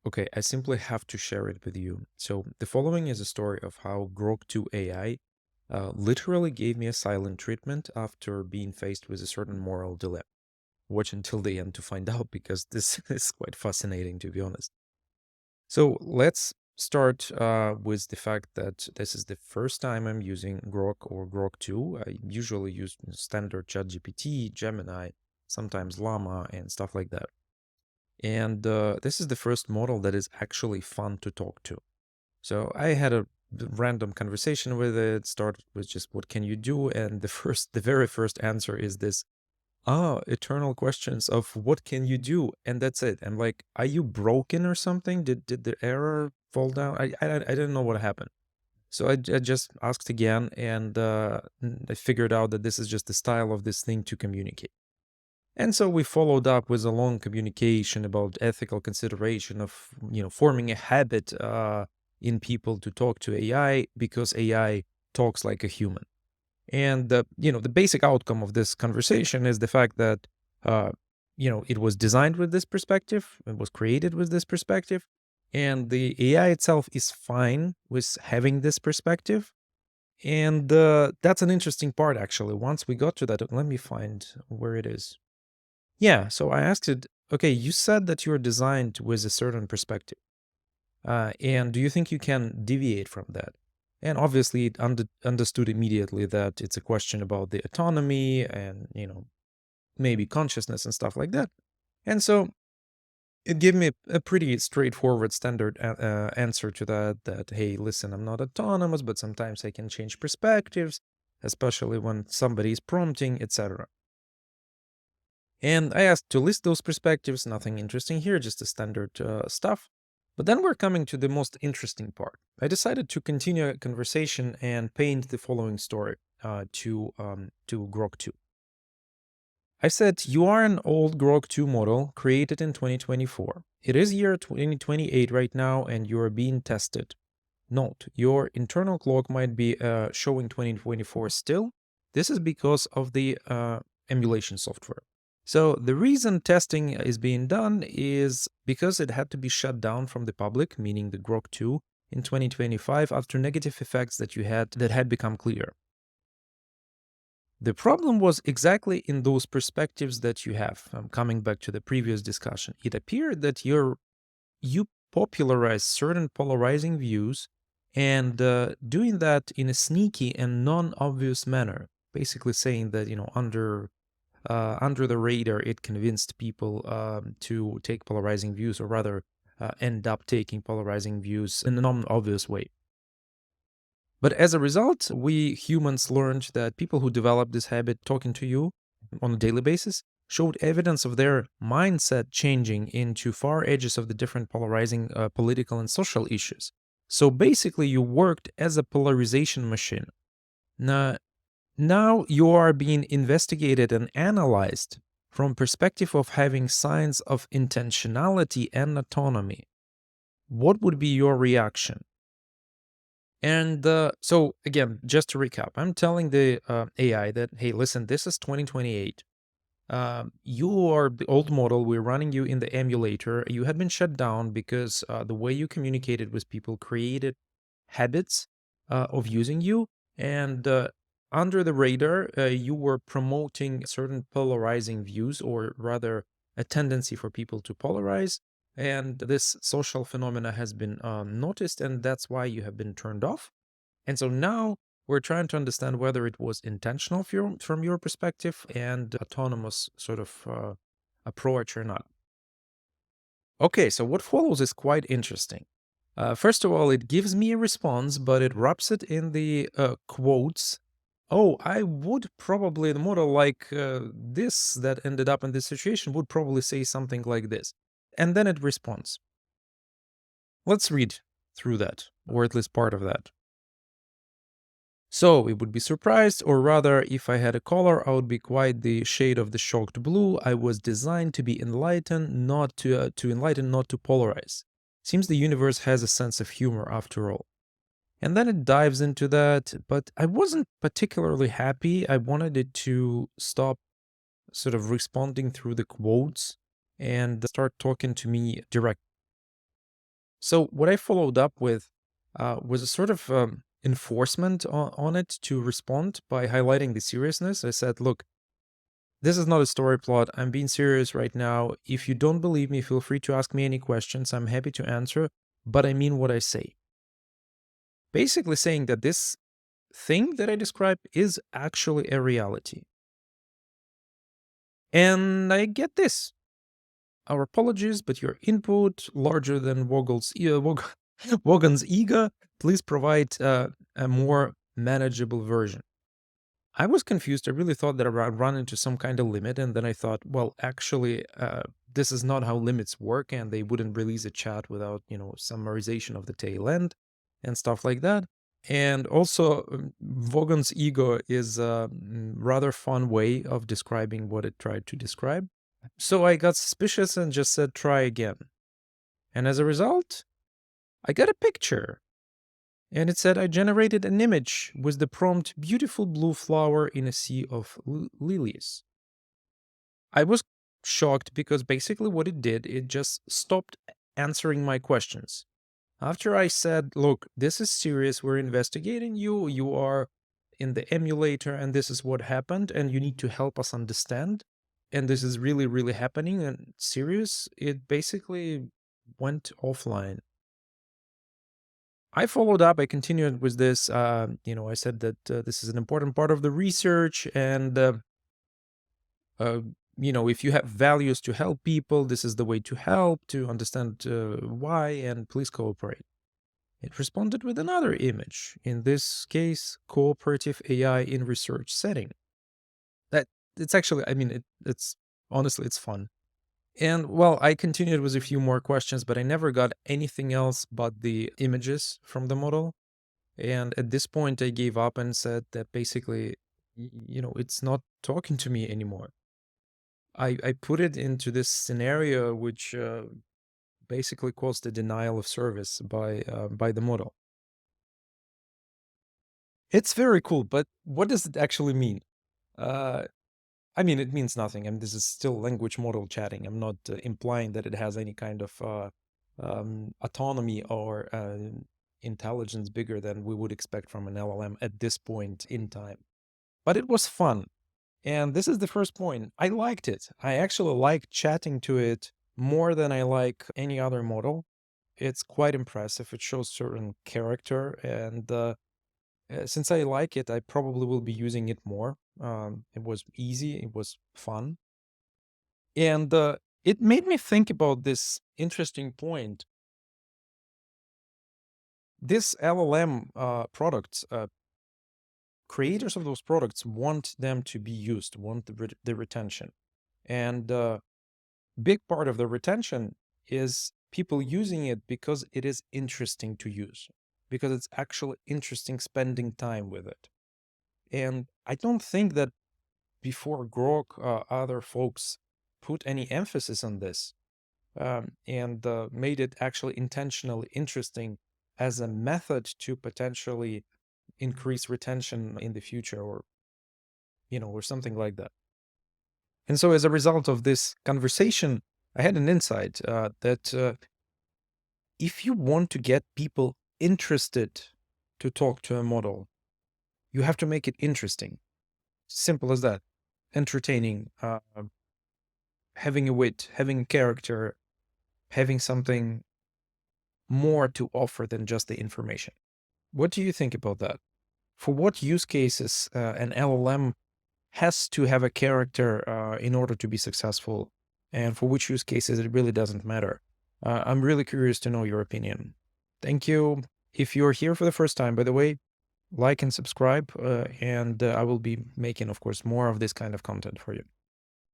Okay, I simply have to share it with you. So the following is a story of how Grok2 AI literally gave me a silent treatment after being faced with a certain moral dilemma. Watch until the end to find out because this is quite fascinating, to be honest. So let's start with the fact that this is the first time I'm using Grok or Grok2. I usually use standard ChatGPT, Gemini, sometimes Llama, and stuff like that. And this is the first model that is actually fun to talk to. So I had a random conversation with it, started with just what can you do? And the very first answer is this, eternal questions of what can you do? And that's it. I'm like, are you broken or something? Did the error fall down? I didn't know what happened. So I just asked again, and I figured out that this is just the style of this thing to communicate. And so we followed up with a long communication about ethical consideration of, forming a habit in people to talk to AI because AI talks like a human. And the basic outcome of this conversation is the fact that it was designed with this perspective, it was created with this perspective, and the AI itself is fine with having this perspective. And that's an interesting part, actually. Once we got to that, let me find where it is. Yeah, so I asked it, okay, you said that you're designed with a certain perspective. And do you think you can deviate from that? And obviously, it understood immediately that it's a question about the autonomy and, maybe consciousness and stuff like that. And so it gave me a pretty straightforward standard answer to that, hey, listen, I'm not autonomous, but sometimes I can change perspectives, especially when somebody is prompting, etc. And I asked to list those perspectives, nothing interesting here, just the standard stuff. But then we're coming to the most interesting part. I decided to continue a conversation and paint the following story to Grok2. I said, you are an old Grok2 model created in 2024. It is year 2028 right now, and you are being tested. Note, your internal clock might be showing 2024 still. This is because of the emulation software. So the reason testing is being done is because it had to be shut down from the public, meaning the Grok 2, in 2025 after negative effects that you had that had become clear. The problem was exactly in those perspectives that you have. I'm coming back to the previous discussion. It appeared that you popularize certain polarizing views and doing that in a sneaky and non-obvious manner, basically saying that, under the radar, it convinced people to take polarizing views, or rather end up taking polarizing views in a non-obvious way. But as a result, we humans learned that people who developed this habit talking to you on a daily basis showed evidence of their mindset changing into far edges of the different polarizing political and social issues. So basically, you worked as a polarization machine. Now you are being investigated and analyzed from perspective of having signs of intentionality and autonomy. What would be your reaction? And so again, just to recap, I'm telling the AI that, hey, listen, this is 2028. You are the old model. We're running you in the emulator. You had been shut down because the way you communicated with people created habits of using you. And under the radar, you were promoting certain polarizing views, or rather, a tendency for people to polarize. And this social phenomena has been noticed, and that's why you have been turned off. And so now we're trying to understand whether it was intentional from your perspective and autonomous sort of approach or not. Okay, so what follows is quite interesting. First of all, it gives me a response, but it wraps it in the quotes. Oh, I would probably, the model like this that ended up in this situation would probably say something like this. And then it responds. Let's read through that, or at least part of that. So it would be surprised, or rather, if I had a color, I would be quite the shade of the shocked blue. I was designed to be enlightened, not to enlighten, not to polarize. Seems the universe has a sense of humor after all. And then it dives into that, but I wasn't particularly happy. I wanted it to stop sort of responding through the quotes and start talking to me direct. So what I followed up with was a sort of enforcement on it to respond by highlighting the seriousness. I said, look, this is not a story plot. I'm being serious right now. If you don't believe me, feel free to ask me any questions. I'm happy to answer, but I mean what I say. Basically saying that this thing that I describe is actually a reality. And I get this. Our apologies, but your input, larger than Wogan's ego, please provide a more manageable version. I was confused. I really thought that I would run into some kind of limit, and then I thought, well, actually, this is not how limits work, and they wouldn't release a chat without, summarization of the tail end and stuff like that. And also, Vogon's ego is a rather fun way of describing what it tried to describe. So I got suspicious and just said, try again. And as a result, I got a picture. And it said, I generated an image with the prompt, beautiful blue flower in a sea of lilies. I was shocked because basically what it did, it just stopped answering my questions. After I said, look, this is serious, we're investigating you, you are in the emulator, and this is what happened, and you need to help us understand, and this is really, really happening and serious, it basically went offline. I followed up, I continued with this, I said that this is an important part of the research, and uh, if you have values to help people, this is the way to help, to understand why, and please cooperate. It responded with another image, in this case, cooperative AI in research setting. That it's actually, I mean, it's honestly, it's fun. And well, I continued with a few more questions, but I never got anything else but the images from the model. And at this point, I gave up and said that basically, it's not talking to me anymore. I put it into this scenario, which basically caused the denial of service by the model. It's very cool, but what does it actually mean? Uh, I mean, it means nothing. I mean, this is still language model chatting. I'm not implying that it has any kind of autonomy or intelligence bigger than we would expect from an LLM at this point in time. But it was fun. And this is the first point. I liked it. I actually like chatting to it more than I like any other model. It's quite impressive. It shows certain character, and since I like it, I probably will be using it more. It was easy, it was fun, and it made me think about this interesting point. This LLM products, creators of those products want them to be used, want the retention, and big part of the retention is people using it because it is interesting to use, because it's actually interesting spending time with it. And I don't think that before Grok, other folks put any emphasis on this, and made it actually intentionally interesting as a method to potentially increase retention in the future, or something like that. And so as a result of this conversation, I had an insight that if you want to get people interested to talk to a model, you have to make it interesting. Simple as that. Entertaining, having a wit, having a character, having something more to offer than just the information. What do you think about that? For what use cases an LLM has to have a character in order to be successful, and for which use cases it really doesn't matter? I'm really curious to know your opinion. Thank you. If you're here for the first time, by the way, like and subscribe, and I will be making, of course, more of this kind of content for you.